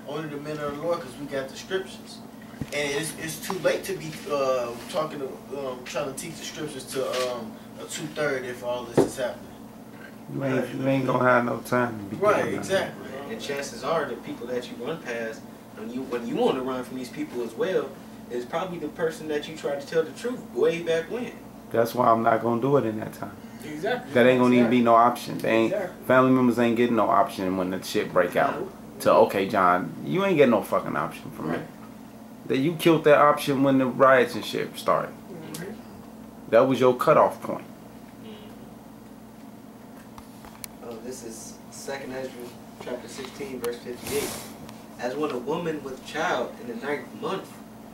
only the men of the Lord, because we got the scriptures. And it's too late to be trying to teach the scriptures to a 2/3 if all this is happening. You ain't gonna have no time to be right, exactly. And chances are the people that you run past, when you want to run from these people as well, is probably the person that you tried to tell the truth way back when. That's why I'm not gonna do it in that time. Exactly. That ain't gonna even be no option. They ain't family members ain't getting no option when the shit break out. To okay, John, you ain't getting no fucking option from me. That you killed that option when the riots and shit started. That was your cutoff point. This is 2nd Ezra chapter 16 verse 58. As when a woman with child in the 9th month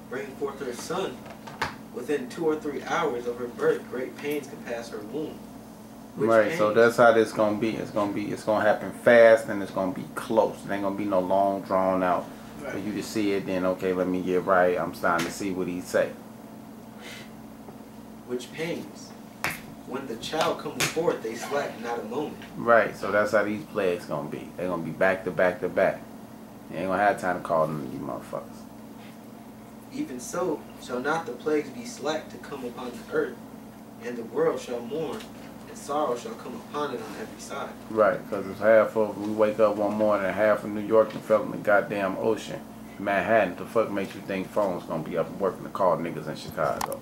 bring forth her son, within 2 or 3 hours of her birth, great pains can pass her womb. Right, so that's how this gonna be. It's gonna happen fast and it's gonna be close. It ain't gonna be no long drawn out for you to see it. Then okay, let me get right. I'm starting to see what he say. Which pains? When the child comes forth, they slack not a moment. Right, so that's how these plagues gonna be. They're gonna be back to back to back. You ain't gonna have time to call them, you motherfuckers. Even so, shall not the plagues be slack to come upon the earth, and the world shall mourn, and sorrow shall come upon it on every side. Right, because it's half of, we wake up one morning and half of New York and fell in the goddamn ocean. Manhattan, the fuck makes you think phones gonna be up and working to call niggas in Chicago?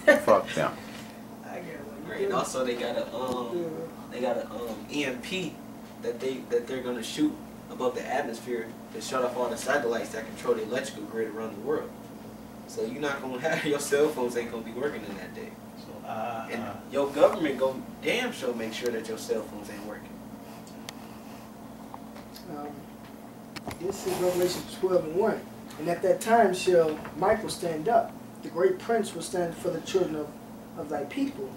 Fuck them. And also they got a EMP that they're gonna shoot above the atmosphere to shut off all the satellites that control the electrical grid around the world. So you're not gonna have your cell phones ain't gonna be working in that day. So, and your government go damn sure make sure that your cell phones ain't working. This is Revelation 12:1. And at that time shall Michael stand up, the great prince will stand for the children of thy people.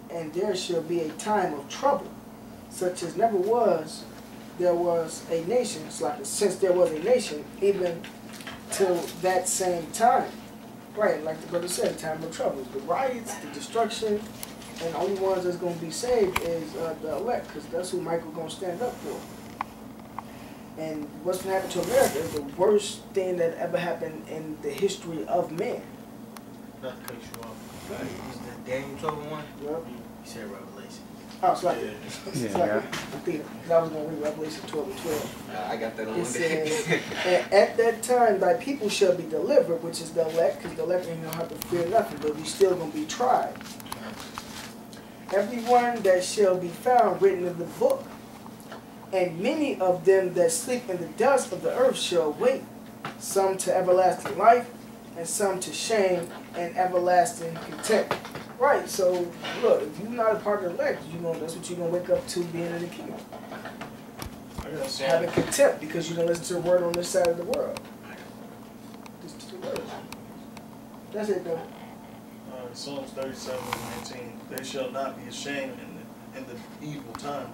And there shall be a time of trouble, such as never was. There was a nation, since there was a nation, even till that same time. Right, like the brother said, time of trouble. The riots, the destruction, and the only ones that's going to be saved is the elect, because that's who Michael's going to stand up for. And what's going to happen to America is the worst thing that ever happened in the history of man. Not to cut you off. Right. Was that Daniel 12:1? Yep. You said Revelation. Oh, sorry. Yeah. I think I was going to read Revelation 12:12. I got that on It says, and at that time thy people shall be delivered, which is the elect, because the elect ain't going to have to fear nothing, but we still going to be tried. Everyone that shall be found written in the book, and many of them that sleep in the dust of the earth shall awake, some to everlasting life, and some to shame and everlasting contempt. Right, so look, if you're not a part of the elect, that's what you're going to wake up to being in the kingdom. Having contempt because you don't listen to the word on this side of the world. Listen to the word. That's it, though. Psalms 37:19. They shall not be ashamed in the evil time,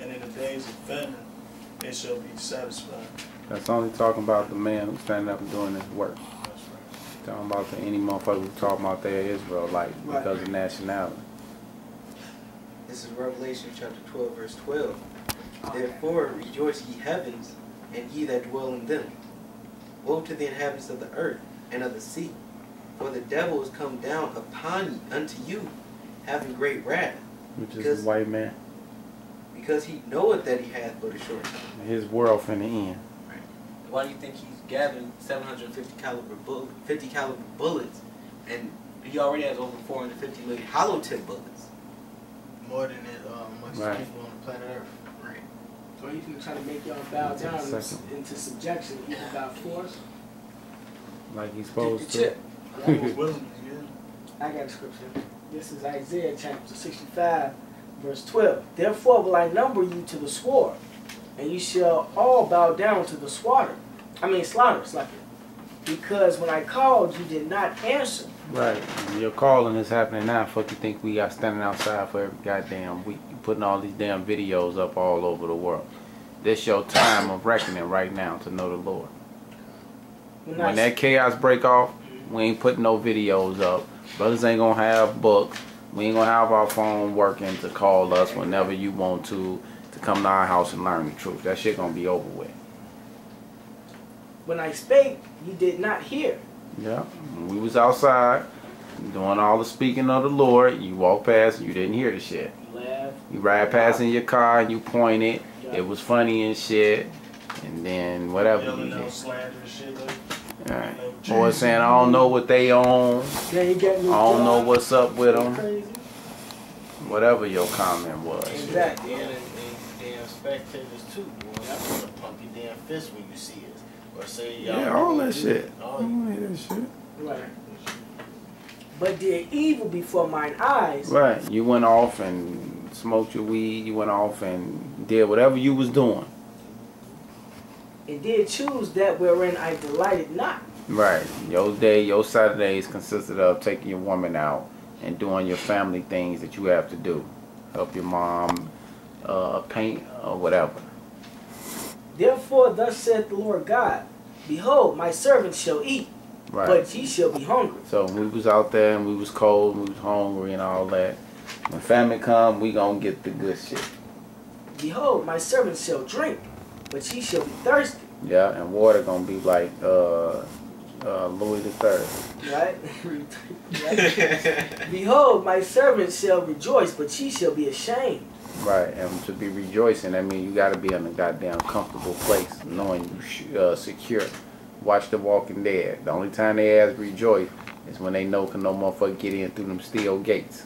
and in the days of famine they shall be satisfied. That's only talking about the man who's standing up and doing his work. That's right. Talking about any motherfucker who's talking about their Israelite because of nationality. This is Revelation chapter 12, verse 12. Therefore rejoice ye heavens, and ye that dwell in them. Woe to the inhabitants of the earth and of the sea, for the devil is come down upon unto you, having great wrath. Which is a white man. Because he knoweth that he hath but a short time. His world finna end. Right. Why do you think he's gathering 750 caliber bullets, and he already has over 450 million hollow tip bullets? More than much people on the planet Earth. Right. So he's going to try to make y'all bow down into subjection, either by force. Like he's supposed to. Chip. Willingly, yeah. I got a scripture. This is Isaiah chapter 65, verse 12. Therefore will I number you to the sword, and you shall all bow down to the slaughter. It's like it. Because when I called, you did not answer. Right. Your calling is happening now. Fuck you think we are standing outside for every goddamn week? You putting all these damn videos up all over the world. This your time of reckoning right now to know the Lord. When that chaos break off, we ain't putting no videos up. Brothers ain't gonna have books. We ain't gonna have our phone working to call us whenever you want to come to our house and learn the truth. That shit gonna be over with. When I spake, ye did not hear. Yeah. We was outside doing all the speaking of the Lord. You walk past and you didn't hear the shit. You laugh. You ride past in your car and you pointed. Yeah. It was funny and shit. And then whatever you Yelling out did. slander and shit like. Alright. Boy saying, I don't know what they own. They ain't getting no I don't know job. what's up with them. Crazy. Whatever your comment was. Exactly. And damn spectators too, boy. Y'all gonna pump your damn fist when you see it. Or say y'all. Yeah, all that shit. Oh, All that shit. Right. But did evil before mine eyes. Right. You went off and smoked your weed. You went off and did whatever you was doing. And did choose that wherein I delighted not. Right. Your day, your Saturdays consisted of taking your woman out and doing your family things that you have to do. Help your mom paint or whatever. Therefore thus saith the Lord God, Behold, my servants shall eat, Right. but ye shall be hungry. So we was out there and we was cold, we was hungry and all that. When famine come, we gonna get the good shit. Behold, my servants shall drink, but ye shall be thirsty. Yeah, and water gonna be like Louis III. Right? Right? Behold, my servants shall rejoice, but ye shall be ashamed. Right, and to be rejoicing, that means you gotta be in a goddamn comfortable place, knowing you secure. Watch The Walking Dead. The only time they ass rejoice is when they know can no motherfucker get in through them steel gates.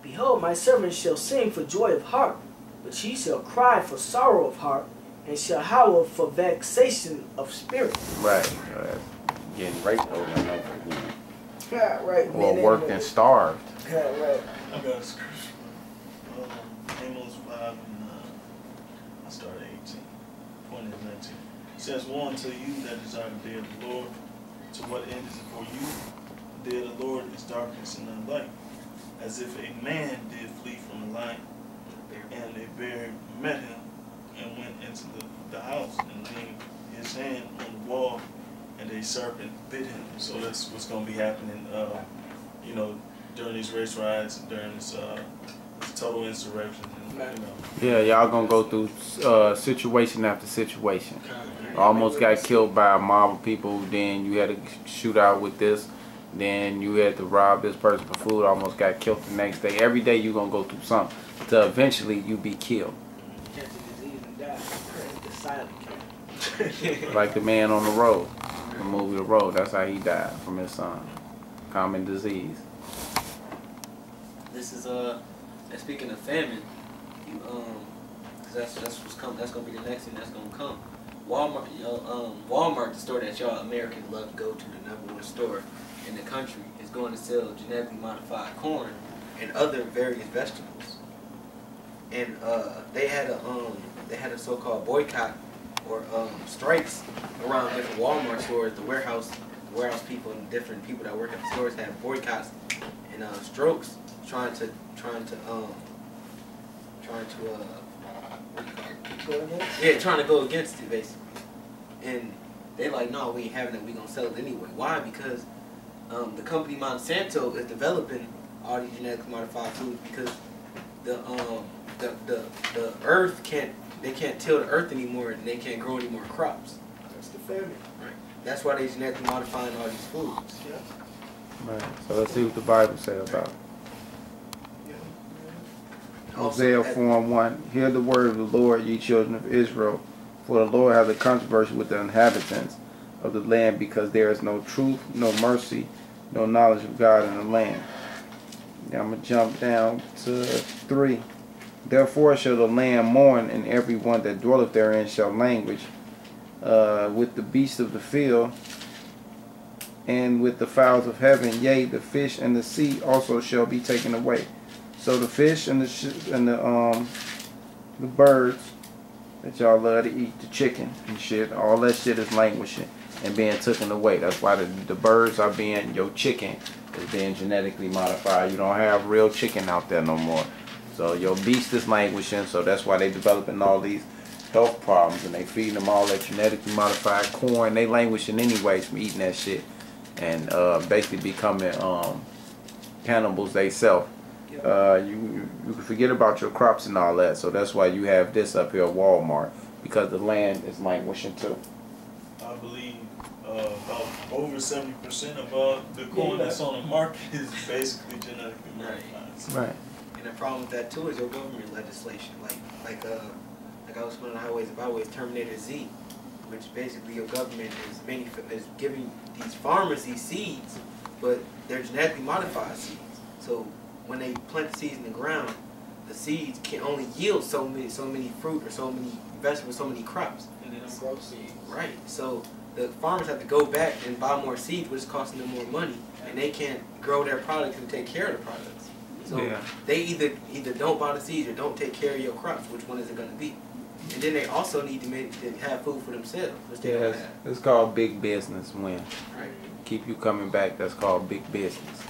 Behold, my servants shall sing for joy of heart, but ye shall cry for sorrow of heart, and shall howl for vexation of spirit. Right, getting raped over and over again. Yeah, right. Or worked and starved. Yeah, right. I got a scripture. Amos 5 and I started 18. Point is 19. It says, Woe unto you that desire the day of the Lord. To what end is it for you? The day of the Lord is darkness and none light. As if a man did flee from the light, and a bear met him, and went into the house, and leaned his hand on the wall, and a serpent bit him. So that's what's going to be happening, you know, during these race riots and during this total insurrection. And, you know. Yeah, y'all gonna go through situation after situation. Almost got killed by a mob of people. Then you had a shootout with this. Then you had to rob this person for food. Almost got killed the next day. Every day you gonna go through something. To eventually you be killed. Catch a disease and die. The silent killer. Like the man on the road. The movie The Road. That's how he died from his son. Common disease. This is and speaking of famine, you cause that's what's coming. That's gonna be the next thing that's gonna come. Walmart, Walmart, the store that y'all Americans love to go to, the #1 store in the country, is going to sell genetically modified corn and other various vegetables. And they had a so-called boycott or strikes around different Walmart stores. The warehouse people and different people that work at the stores had boycotts and strokes trying to trying to go against it basically. And they're like, no, we ain't having it. We gonna sell it anyway. Why? Because the company Monsanto is developing all these genetically modified foods because the earth can't till the earth anymore and they can't grow any more crops. That's the famine. Right. That's why they genetically modifying all these foods. Yeah. Right. So let's see what the Bible say about it. Also, Hosea 4:1. Hear the word of the Lord, ye children of Israel, for the Lord hath a controversy with the inhabitants of the land, because there is no truth, no mercy, no knowledge of God in the land. Now I'm going to jump down to 3. Therefore shall the land mourn, and every one that dwelleth therein shall languish, with the beasts of the field, and with the fowls of heaven, yea, the fish and the sea also shall be taken away. So the fish and the birds that y'all love to eat, the chicken and shit, all that shit is languishing and being taken away. That's why the birds are being, your chicken is being genetically modified. You don't have real chicken out there no more. So your beast is languishing, so that's why they developing all these health problems, and they feeding them all that genetically modified corn. They languishing anyways from eating that shit, and basically becoming cannibals they self. You can forget about your crops and all that, so that's why you have this up here at Walmart, because the land is languishing too. I believe about over 70% of all the corn that's on the market is basically genetically modified. So, Right. And the problem with that too is your government legislation. Like I was one of the highways and byways, Terminator Z, which basically your government is giving these farmers these seeds, but they're genetically modified seeds. So when they plant the seeds in the ground, the seeds can only yield so many fruit or so many vegetables, so many crops. And then them grow seeds. Right. So the farmers have to go back and buy more seeds, which is costing them more money, and they can't grow their products and take care of the products. So Yeah. they either don't buy the seeds or don't take care of your crops. Which one is it going to be? And then they also need to have food for themselves, which they don't Yes. have. It's called big business when Right. keep you coming back. That's called big business.